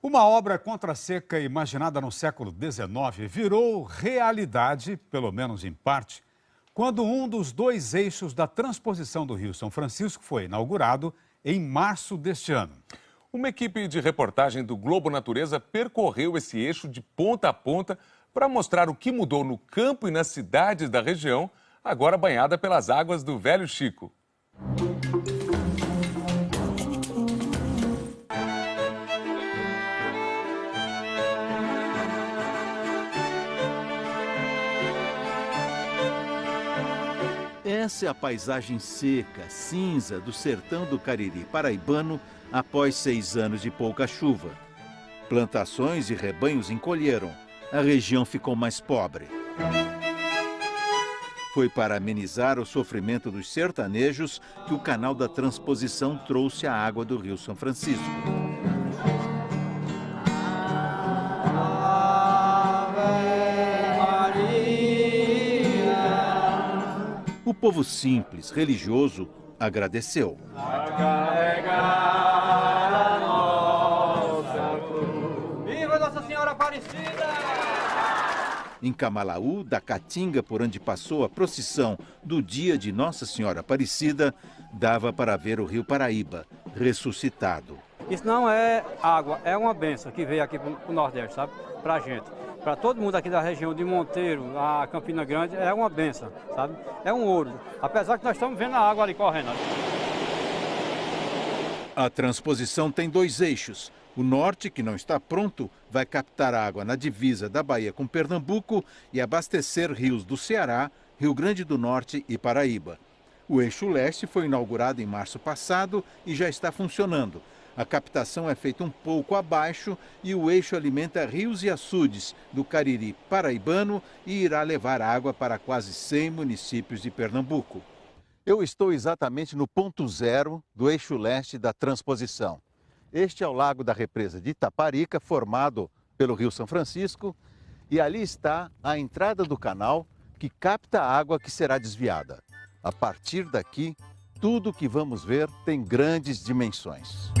Uma obra contra a seca imaginada no século XIX virou realidade, pelo menos em parte, quando um dos dois eixos da transposição do Rio São Francisco foi inaugurado em março deste ano. Uma equipe de reportagem do Globo Natureza percorreu esse eixo de ponta a ponta para mostrar o que mudou no campo e nas cidades da região, agora banhada pelas águas do Velho Chico. Essa é a paisagem seca, cinza do sertão do Cariri paraibano após 6 anos de pouca chuva. Plantações e rebanhos encolheram. A região ficou mais pobre. Foi para amenizar o sofrimento dos sertanejos que o canal da transposição trouxe a água do Rio São Francisco. O povo simples, religioso, agradeceu. Viva Nossa Senhora Aparecida! Em Camalaú, da Caatinga, por onde passou a procissão do dia de Nossa Senhora Aparecida, dava para ver o rio Paraíba, ressuscitado. Isso não é água, é uma bênção que veio aqui para o Nordeste, sabe? Para a gente. Para todo mundo aqui da região de Monteiro, a Campina Grande, é uma bênção, sabe? É um ouro. Apesar que nós estamos vendo a água ali correndo. A transposição tem 2 eixos. O norte, que não está pronto, vai captar água na divisa da Bahia com Pernambuco e abastecer rios do Ceará, Rio Grande do Norte e Paraíba. O eixo leste foi inaugurado em março passado e já está funcionando. A captação é feita um pouco abaixo e o eixo alimenta rios e açudes do Cariri paraibano e irá levar água para quase 100 municípios de Pernambuco. Eu estou exatamente no ponto zero do eixo leste da transposição. Este é o lago da represa de Itaparica, formado pelo Rio São Francisco, e ali está a entrada do canal que capta a água que será desviada. A partir daqui, tudo que vamos ver tem grandes dimensões.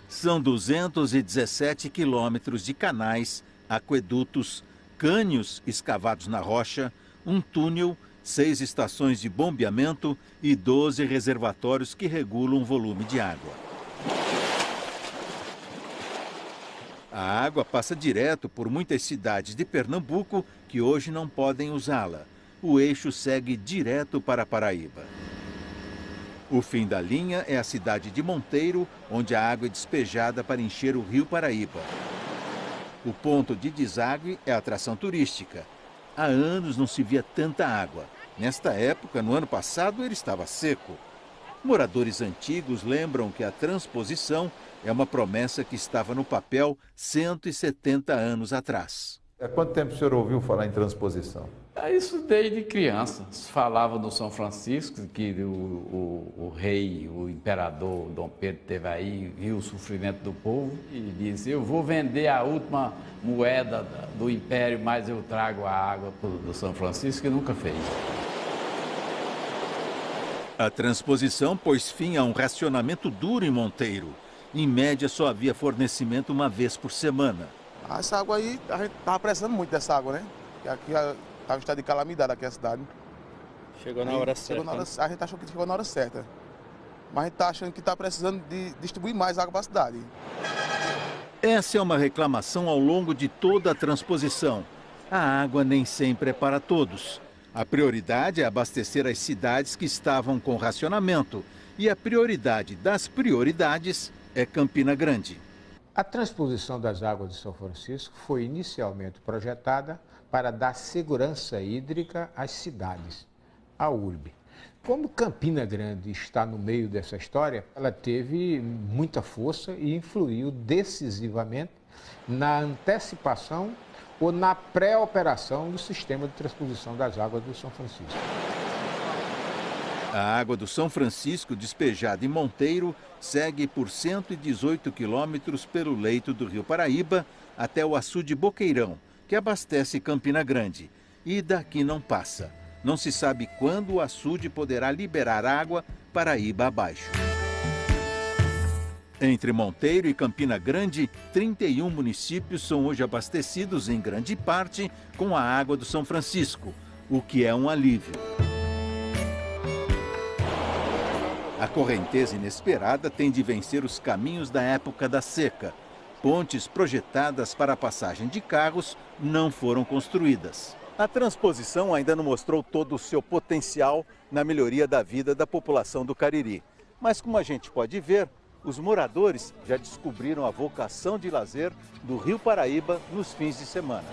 São 217 quilômetros de canais, aquedutos, cânions escavados na rocha, um túnel, 6 estações de bombeamento e 12 reservatórios que regulam o volume de água. A água passa direto por muitas cidades de Pernambuco que hoje não podem usá-la. O eixo segue direto para Paraíba. O fim da linha é a cidade de Monteiro, onde a água é despejada para encher o rio Paraíba. O ponto de deságue é a atração turística. Há anos não se via tanta água. Nesta época, no ano passado, ele estava seco. Moradores antigos lembram que a transposição é uma promessa que estava no papel 170 anos atrás. Há quanto tempo o senhor ouviu falar em transposição? Isso desde criança. Se falava do São Francisco, que o rei, o imperador Dom Pedro teve aí, viu o sofrimento do povo e disse: eu vou vender a última moeda do império, mas eu trago a água do São Francisco, que nunca fez. A transposição pôs fim a um racionamento duro em Monteiro. Em média, só havia fornecimento uma vez por semana. Essa água aí, a gente estava precisando muito dessa água, né? Porque aqui estava em estado de calamidade aqui a cidade. Chegou na hora certa. A gente achou que chegou na hora certa. Mas a gente está achando que está precisando de distribuir mais água para a cidade. Essa é uma reclamação ao longo de toda a transposição. A água nem sempre é para todos. A prioridade é abastecer as cidades que estavam com racionamento. E a prioridade das prioridades é Campina Grande. A transposição das águas de São Francisco foi inicialmente projetada para dar segurança hídrica às cidades, à urbe. Como Campina Grande está no meio dessa história, ela teve muita força e influiu decisivamente na antecipação ou na pré-operação do sistema de transposição das águas do São Francisco. A água do São Francisco, despejada em Monteiro, segue por 118 quilômetros pelo leito do Rio Paraíba até o açude Boqueirão, que abastece Campina Grande. E daqui não passa. Não se sabe quando o açude poderá liberar água Paraíba abaixo. Entre Monteiro e Campina Grande, 31 municípios são hoje abastecidos em grande parte com a água do São Francisco, o que é um alívio. A correnteza inesperada tem de vencer os caminhos da época da seca. Pontes projetadas para a passagem de carros não foram construídas. A transposição ainda não mostrou todo o seu potencial na melhoria da vida da população do Cariri. Mas como a gente pode ver, os moradores já descobriram a vocação de lazer do Rio Paraíba nos fins de semana.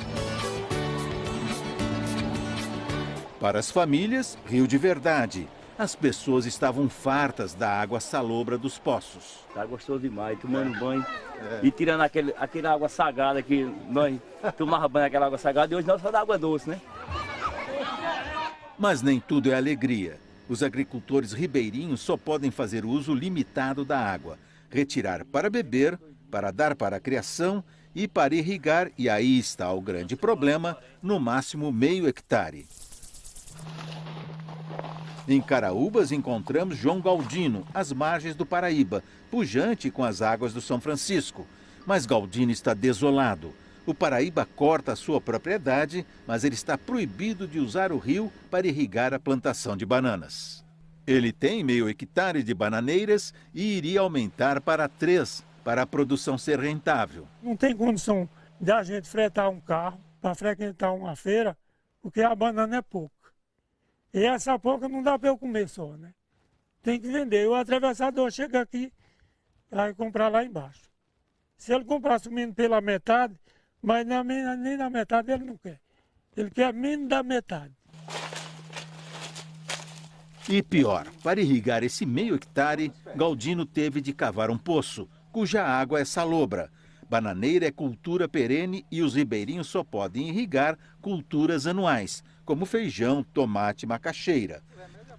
Para as famílias, rio de verdade. As pessoas estavam fartas da água salobra dos poços. Tá gostoso demais, tomando banho e tirando aquela água salgada que nós tomávamos banho naquela água salgada e hoje nós só dá água doce, né? Mas nem tudo é alegria. Os agricultores ribeirinhos só podem fazer uso limitado da água, retirar para beber, para dar para a criação e para irrigar, e aí está o grande problema, no máximo meio hectare. Em Caraúbas encontramos João Galdino, às margens do Paraíba, pujante com as águas do São Francisco. Mas Galdino está desolado. O Paraíba corta a sua propriedade, mas ele está proibido de usar o rio para irrigar a plantação de bananas. Ele tem meio hectare de bananeiras e iria aumentar para 3, para a produção ser rentável. Não tem condição de a gente fretar um carro para frequentar uma feira, porque a banana é pouca. E essa pouca não dá para eu comer só, né? Tem que vender. O atravessador chega aqui, vai comprar lá embaixo. Se ele comprasse menos pela metade, mas nem na metade ele não quer. Ele quer menos da metade. E pior, para irrigar esse meio hectare, Galdino teve de cavar um poço, cuja água é salobra. Bananeira é cultura perene e os ribeirinhos só podem irrigar culturas anuais, como feijão, tomate e macaxeira.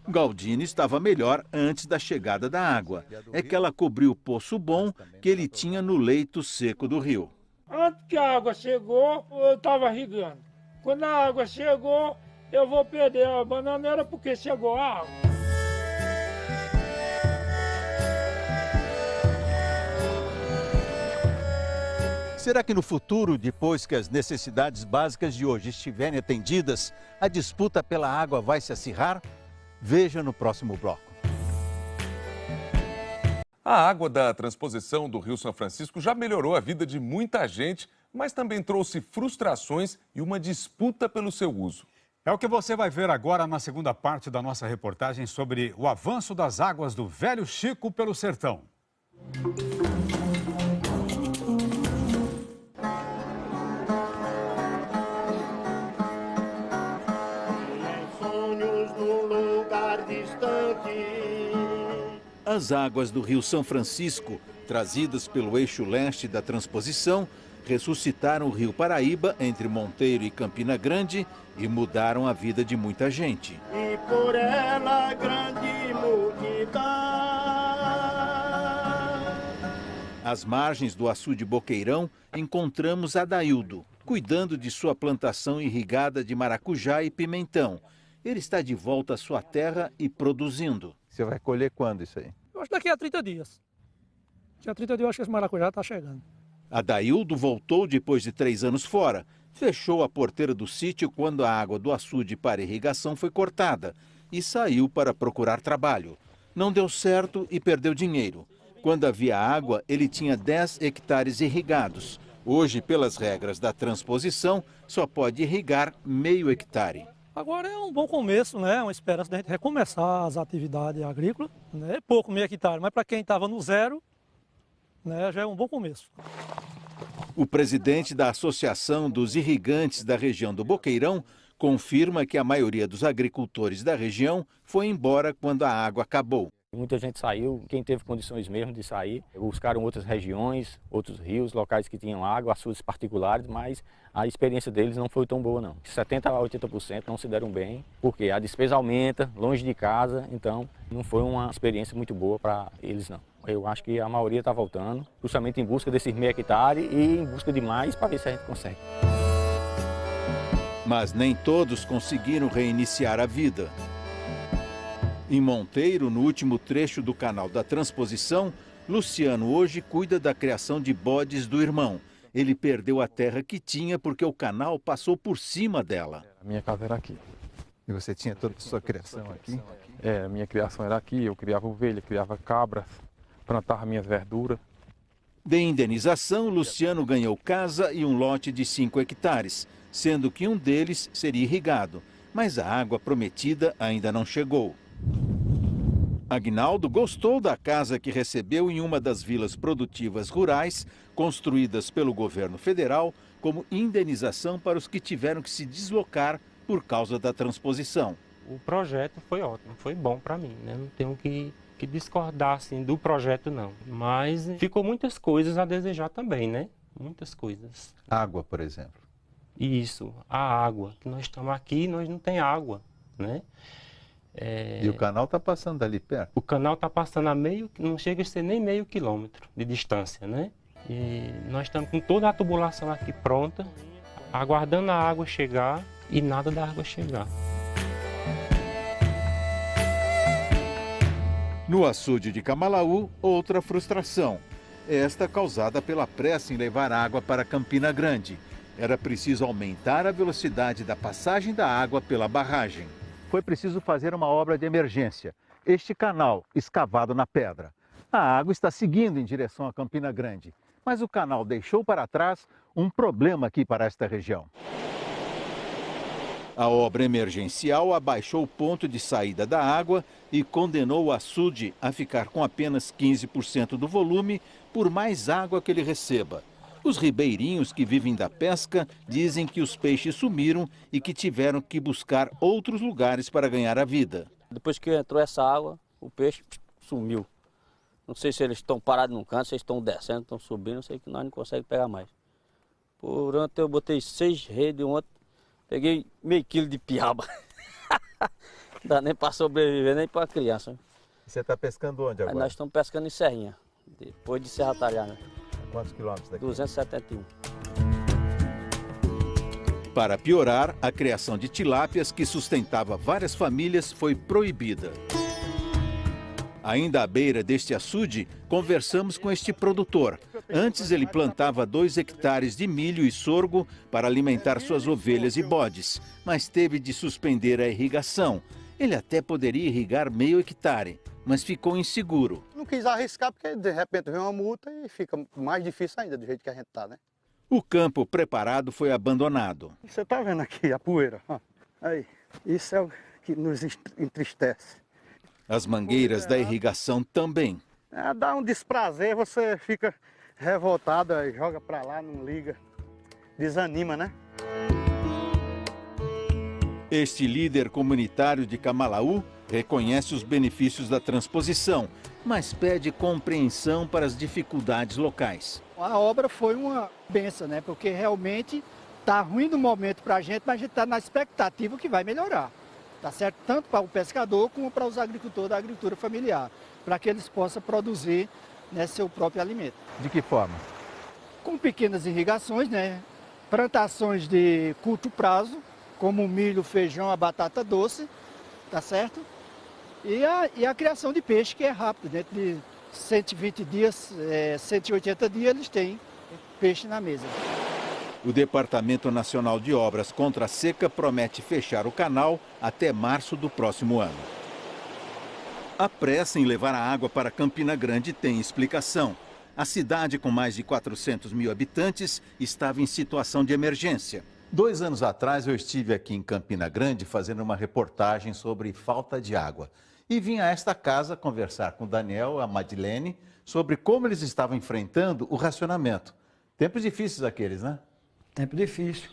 Galdino estava melhor antes da chegada da água. É que ela cobriu o poço bom que ele tinha no leito seco do rio. Antes que a água chegou, eu estava irrigando. Quando a água chegou, eu vou perder a bananeira porque chegou a água. Será que no futuro, depois que as necessidades básicas de hoje estiverem atendidas, a disputa pela água vai se acirrar? Veja no próximo bloco. A água da transposição do Rio São Francisco já melhorou a vida de muita gente, mas também trouxe frustrações e uma disputa pelo seu uso. É o que você vai ver agora na segunda parte da nossa reportagem sobre o avanço das águas do Velho Chico pelo sertão. As águas do Rio São Francisco, trazidas pelo eixo leste da transposição, ressuscitaram o Rio Paraíba entre Monteiro e Campina Grande e mudaram a vida de muita gente. E por ela grande multidão. Às margens do açude Boqueirão, encontramos Adaildo, cuidando de sua plantação irrigada de maracujá e pimentão. Ele está de volta à sua terra e produzindo. Você vai colher quando isso aí? Eu acho que daqui a 30 dias. Daqui a 30 dias eu acho que esse maracujá está chegando. Adaildo voltou depois de 3 anos fora. Fechou a porteira do sítio quando a água do açude para irrigação foi cortada e saiu para procurar trabalho. Não deu certo e perdeu dinheiro. Quando havia água, ele tinha 10 hectares irrigados. Hoje, pelas regras da transposição, só pode irrigar meio hectare. Agora é um bom começo, né? Uma esperança de a gente recomeçar as atividades agrícolas. Né? É pouco, meio hectare, mas para quem estava no zero, né, já é um bom começo. O presidente da Associação dos Irrigantes da região do Boqueirão confirma que a maioria dos agricultores da região foi embora quando a água acabou. Muita gente saiu, quem teve condições mesmo de sair, buscaram outras regiões, outros rios, locais que tinham água, açudes particulares, mas a experiência deles não foi tão boa não. 70% a 80% não se deram bem, porque a despesa aumenta, longe de casa, então não foi uma experiência muito boa para eles não. Eu acho que a maioria está voltando, justamente em busca desses meio hectare e em busca de mais para ver se a gente consegue. Mas nem todos conseguiram reiniciar a vida. Em Monteiro, no último trecho do canal da transposição, Luciano hoje cuida da criação de bodes do irmão. Ele perdeu a terra que tinha porque o canal passou por cima dela. A minha casa era aqui. E você tinha toda a sua criação aqui? A minha criação era aqui. Eu criava ovelha, criava cabras, plantava minhas verduras. De indenização, Luciano ganhou casa e um lote de 5 hectares, sendo que um deles seria irrigado. Mas a água prometida ainda não chegou. Aguinaldo gostou da casa que recebeu em uma das vilas produtivas rurais, construídas pelo governo federal, como indenização para os que tiveram que se deslocar por causa da transposição. O projeto foi ótimo, foi bom para mim, né? Não tenho que discordar assim, do projeto não, mas ficou muitas coisas a desejar também, né? Muitas coisas. Água, por exemplo. Isso, a água, que nós estamos aqui, nós não tem água, né? E o canal está passando ali perto? O canal está passando não chega a ser nem meio quilômetro de distância, né? E nós estamos com toda a tubulação aqui pronta, aguardando a água chegar e nada da água chegar. No açude de Camalaú, outra frustração. Esta causada pela pressa em levar água para Campina Grande. Era preciso aumentar a velocidade da passagem da água pela barragem. Foi preciso fazer uma obra de emergência. Este canal, escavado na pedra. A água está seguindo em direção a Campina Grande, mas o canal deixou para trás um problema aqui para esta região. A obra emergencial abaixou o ponto de saída da água e condenou o açude a ficar com apenas 15% do volume por mais água que ele receba. Os ribeirinhos que vivem da pesca dizem que os peixes sumiram e que tiveram que buscar outros lugares para ganhar a vida. Depois que entrou essa água, o peixe sumiu. Não sei se eles estão parados num canto, se eles estão descendo, estão subindo, não sei que nós não conseguimos pegar mais. Por ontem eu botei 6 redes, ontem peguei meio quilo de piaba. Não dá nem para sobreviver, nem para criança. Você está pescando onde agora? Aí nós estamos pescando em Serrinha, depois de Serra Talhada. Quantos quilômetros daqui? 271. Para piorar, a criação de tilápias que sustentava várias famílias foi proibida. Ainda à beira deste açude, conversamos com este produtor. Antes ele plantava 2 hectares de milho e sorgo para alimentar suas ovelhas e bodes, mas teve de suspender a irrigação. Ele até poderia irrigar meio hectare, mas ficou inseguro. Não quis arriscar porque de repente vem uma multa e fica mais difícil ainda do jeito que a gente está, né? O campo preparado foi abandonado. Você está vendo aqui a poeira? Aí, isso é o que nos entristece. As mangueiras da irrigação também. Dá um desprazer, você fica revoltado, joga para lá, não liga, desanima, né? Este líder comunitário de Camalaú reconhece os benefícios da transposição, mas pede compreensão para as dificuldades locais. A obra foi uma benção, né? Porque realmente está ruim no momento para a gente, mas a gente está na expectativa que vai melhorar. Tá certo? Tanto para o pescador como para os agricultores da agricultura familiar, para que eles possam produzir, né, seu próprio alimento. De que forma? Com pequenas irrigações, né? Plantações de curto prazo, como o milho, o feijão, a batata doce, tá certo? E a criação de peixe, que é rápido, dentro de 120 dias, 180 dias, eles têm peixe na mesa. O Departamento Nacional de Obras contra a Seca promete fechar o canal até março do próximo ano. A pressa em levar a água para Campina Grande tem explicação. A cidade, com mais de 400 mil habitantes, estava em situação de emergência. 2 anos atrás eu estive aqui em Campina Grande fazendo uma reportagem sobre falta de água. E vim a esta casa conversar com o Daniel e a Madilene sobre como eles estavam enfrentando o racionamento. Tempos difíceis aqueles, né? Tempo difícil.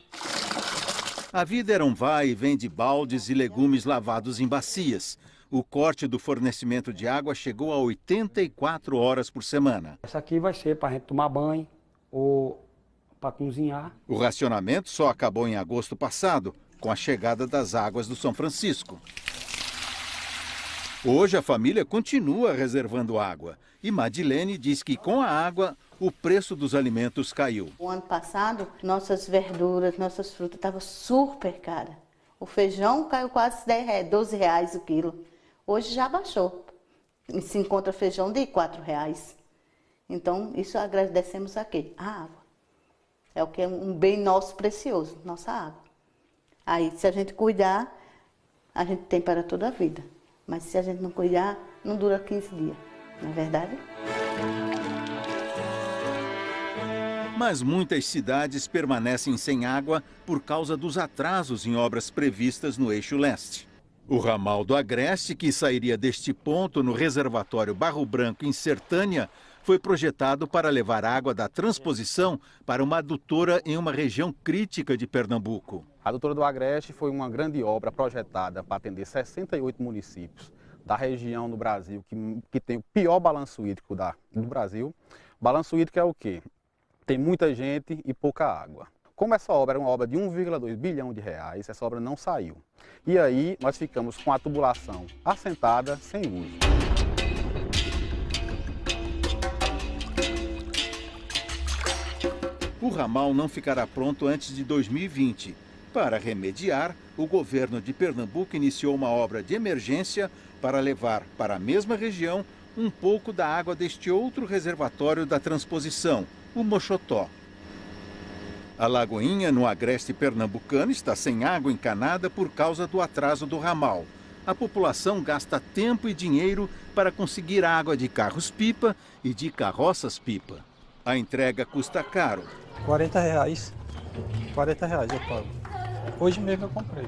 A vida era um vai e vem de baldes e legumes lavados em bacias. O corte do fornecimento de água chegou a 84 horas por semana. Essa aqui vai ser para a gente tomar banho ou para cozinhar. O racionamento só acabou em agosto passado, com a chegada das águas do São Francisco. Hoje a família continua reservando água. E Madilene diz que com a água o preço dos alimentos caiu. O ano passado, nossas verduras, nossas frutas estavam super caras. O feijão caiu quase 12 reais o quilo. Hoje já baixou. Se encontra feijão de 4 reais. Então, isso agradecemos a quê? A água. É o que é um bem nosso precioso, nossa água. Aí, se a gente cuidar, a gente tem para toda a vida. Mas se a gente não cuidar, não dura 15 dias. Não é verdade? Mas muitas cidades permanecem sem água por causa dos atrasos em obras previstas no eixo leste. O ramal do Agreste, que sairia deste ponto no reservatório Barro Branco, em Sertânia, foi projetado para levar água da transposição para uma adutora em uma região crítica de Pernambuco. A adutora do Agreste foi uma grande obra projetada para atender 68 municípios da região no Brasil que tem o pior balanço hídrico do Brasil. Balanço hídrico é o quê? Tem muita gente e pouca água. Como essa obra era uma obra de 1,2 bilhão de reais, essa obra não saiu. E aí nós ficamos com a tubulação assentada, sem uso. O ramal não ficará pronto antes de 2020. Para remediar, o governo de Pernambuco iniciou uma obra de emergência para levar para a mesma região um pouco da água deste outro reservatório da transposição, o Mochotó. A Lagoinha, no agreste pernambucano, está sem água encanada por causa do atraso do ramal. A população gasta tempo e dinheiro para conseguir água de carros-pipa e de carroças-pipa. A entrega custa caro. R$40. R$40 eu pago. Hoje mesmo eu comprei.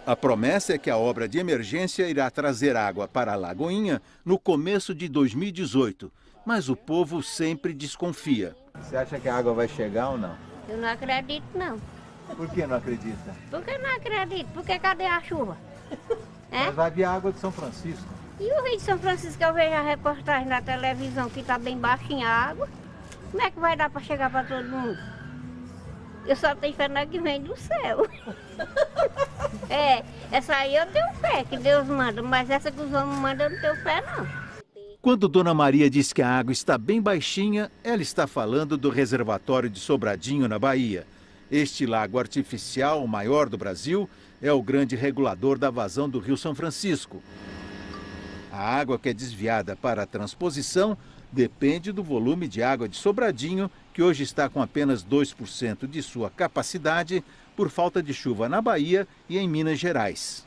A promessa é que a obra de emergência irá trazer água para a Lagoinha no começo de 2018. Mas o povo sempre desconfia. Você acha que a água vai chegar ou não? Eu não acredito, não. Por que não acredita? Por que não acredito? Porque cadê a chuva? É? Mas vai vir a água de São Francisco. E o Rio de São Francisco, eu vejo a reportagem na televisão que está bem baixinha a água. Como é que vai dar para chegar para todo mundo? Eu só tenho fé na que vem do céu. Essa aí eu tenho fé, que Deus manda, mas essa que os homens mandam eu não tenho fé, não. Quando Dona Maria diz que a água está bem baixinha, ela está falando do reservatório de Sobradinho, na Bahia. Este lago artificial, o maior do Brasil, é o grande regulador da vazão do Rio São Francisco. A água que é desviada para a transposição depende do volume de água de Sobradinho, que hoje está com apenas 2% de sua capacidade por falta de chuva na Bahia e em Minas Gerais.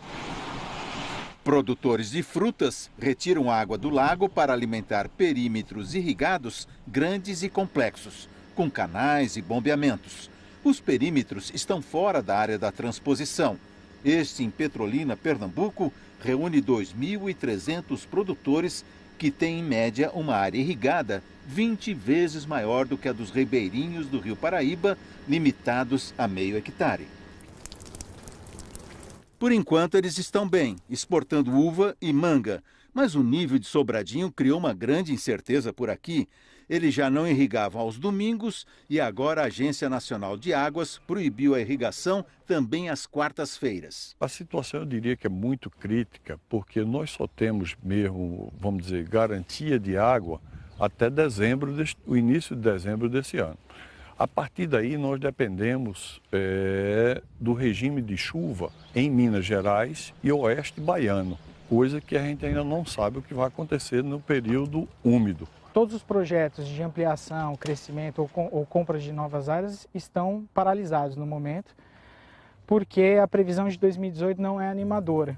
Produtores de frutas retiram água do lago para alimentar perímetros irrigados grandes e complexos, com canais e bombeamentos. Os perímetros estão fora da área da transposição. Este, em Petrolina, Pernambuco, reúne 2.300 produtores que têm, em média, uma área irrigada 20 vezes maior do que a dos ribeirinhos do Rio Paraíba, limitados a meio hectare. Por enquanto, eles estão bem, exportando uva e manga, mas o nível de Sobradinho criou uma grande incerteza por aqui. Eles já não irrigavam aos domingos e agora a Agência Nacional de Águas proibiu a irrigação também às quartas-feiras. A situação, eu diria que é muito crítica, porque nós só temos mesmo, vamos dizer, garantia de água até o início de dezembro desse ano. A partir daí, nós dependemos do regime de chuva em Minas Gerais e oeste baiano, coisa que a gente ainda não sabe o que vai acontecer no período úmido. Todos os projetos de ampliação, crescimento ou compra de novas áreas estão paralisados no momento, porque a previsão de 2018 não é animadora.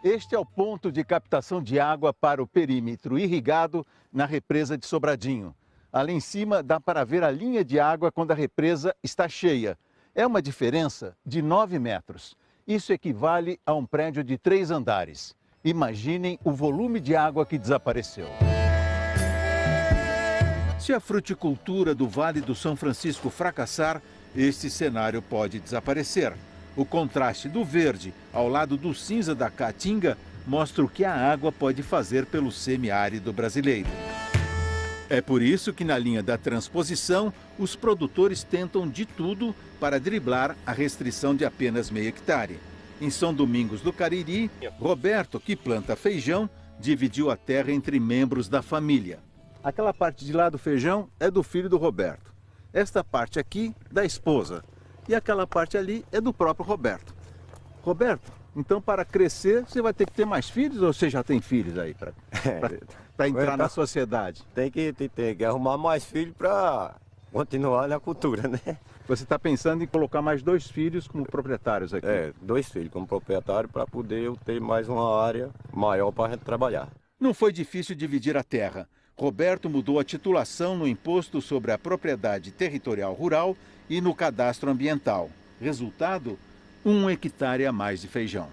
Este é o ponto de captação de água para o perímetro irrigado na represa de Sobradinho. Ali em cima dá para ver a linha de água quando a represa está cheia. É uma diferença de 9 metros. Isso equivale a um prédio de 3 andares. Imaginem o volume de água que desapareceu. Se a fruticultura do Vale do São Francisco fracassar, este cenário pode desaparecer. O contraste do verde ao lado do cinza da caatinga mostra o que a água pode fazer pelo semiárido brasileiro. É por isso que na linha da transposição, os produtores tentam de tudo para driblar a restrição de apenas meio hectare. Em São Domingos do Cariri, Roberto, que planta feijão, dividiu a terra entre membros da família. Aquela parte de lá do feijão é do filho do Roberto. Esta parte aqui, da esposa. E aquela parte ali é do próprio Roberto. Roberto, Então, para crescer, você vai ter que ter mais filhos ou você já tem filhos aí para entrar na sociedade? Tem que arrumar mais filhos para continuar na cultura, né? Você está pensando em colocar mais 2 filhos como proprietários aqui? 2 filhos como proprietário para poder eu ter mais uma área maior para a gente trabalhar. Não foi difícil dividir a terra. Roberto mudou a titulação no Imposto sobre a Propriedade Territorial Rural e no Cadastro Ambiental. Resultado? 1 hectare a mais de feijão.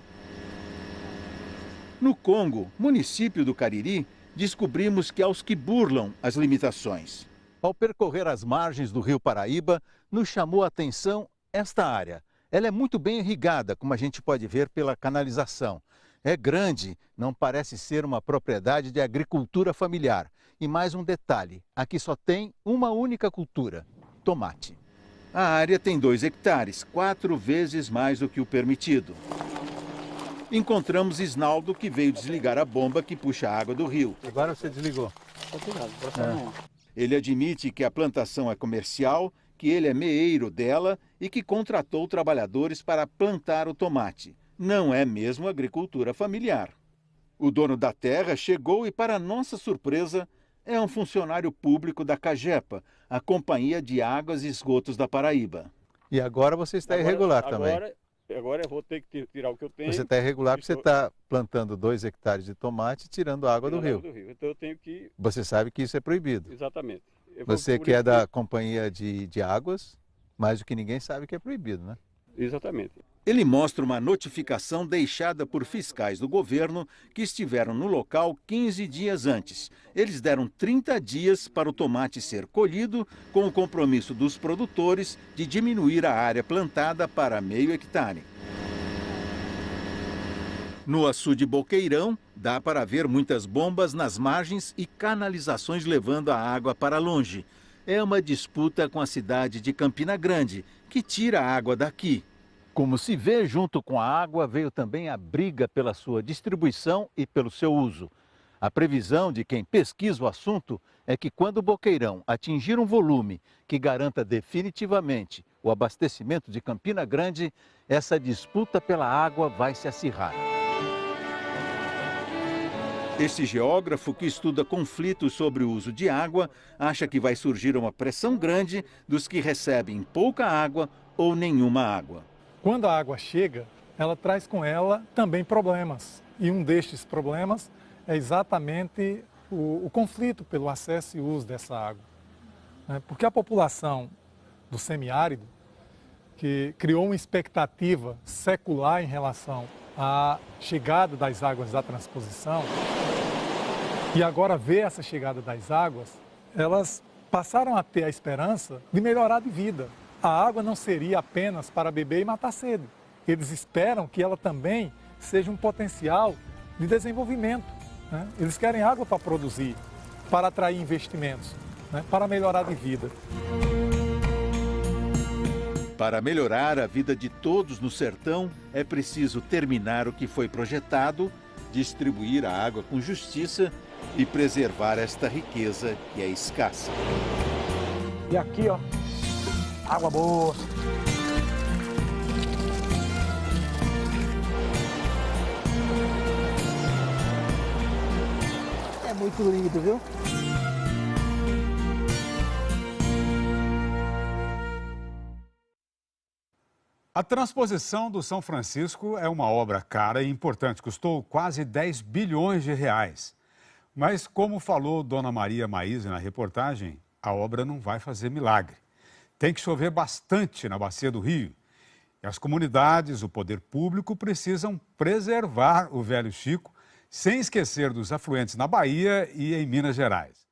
No Congo, município do Cariri, descobrimos que há os que burlam as limitações. Ao percorrer as margens do rio Paraíba, nos chamou a atenção esta área. Ela é muito bem irrigada, como a gente pode ver pela canalização. É grande, não parece ser uma propriedade de agricultura familiar. E mais um detalhe, aqui só tem uma única cultura, tomate. A área tem 2 hectares, 4 vezes mais do que o permitido. Encontramos Isnaldo, que veio desligar a bomba que puxa a água do rio. Agora você desligou. Ele admite que a plantação é comercial, que ele é meeiro dela e que contratou trabalhadores para plantar o tomate. Não é mesmo agricultura familiar. O dono da terra chegou e, para nossa surpresa, é um funcionário público da Cagepa, a Companhia de Águas e Esgotos da Paraíba. E agora você está irregular também. Agora eu vou ter que tirar o que eu tenho. Você está irregular porque você está plantando 2 hectares de tomate e tirando a água do rio. Então eu tenho que... Você sabe que isso é proibido. Exatamente. Você que é da Companhia de Águas, mais do que ninguém sabe que é proibido, né? Exatamente. Ele mostra uma notificação deixada por fiscais do governo que estiveram no local 15 dias antes. Eles deram 30 dias para o tomate ser colhido, com o compromisso dos produtores de diminuir a área plantada para meio hectare. No açude Boqueirão, dá para ver muitas bombas nas margens e canalizações levando a água para longe. É uma disputa com a cidade de Campina Grande, que tira a água daqui. Como se vê, junto com a água veio também a briga pela sua distribuição e pelo seu uso. A previsão de quem pesquisa o assunto é que quando o Boqueirão atingir um volume que garanta definitivamente o abastecimento de Campina Grande, essa disputa pela água vai se acirrar. Este geógrafo, que estuda conflitos sobre o uso de água, acha que vai surgir uma pressão grande dos que recebem pouca água ou nenhuma água. Quando a água chega, ela traz com ela também problemas. E um destes problemas é exatamente o conflito pelo acesso e uso dessa água. Porque a população do semiárido, que criou uma expectativa secular em relação à chegada das águas da transposição, e agora vê essa chegada das águas, elas passaram a ter a esperança de melhorar de vida. A água não seria apenas para beber e matar sede. Eles esperam que ela também seja um potencial de desenvolvimento. Eles querem água para produzir, para atrair investimentos, para melhorar de vida. Para melhorar a vida de todos no sertão, é preciso terminar o que foi projetado, distribuir a água com justiça e preservar esta riqueza que é escassa. E aqui, ó, água boa. É muito lindo, viu? A transposição do São Francisco é uma obra cara e importante, custou quase 10 bilhões de reais. Mas, como falou Dona Maria Maíse na reportagem, a obra não vai fazer milagre. Tem que chover bastante na bacia do rio. E as comunidades, o poder público precisam preservar o Velho Chico, sem esquecer dos afluentes na Bahia e em Minas Gerais.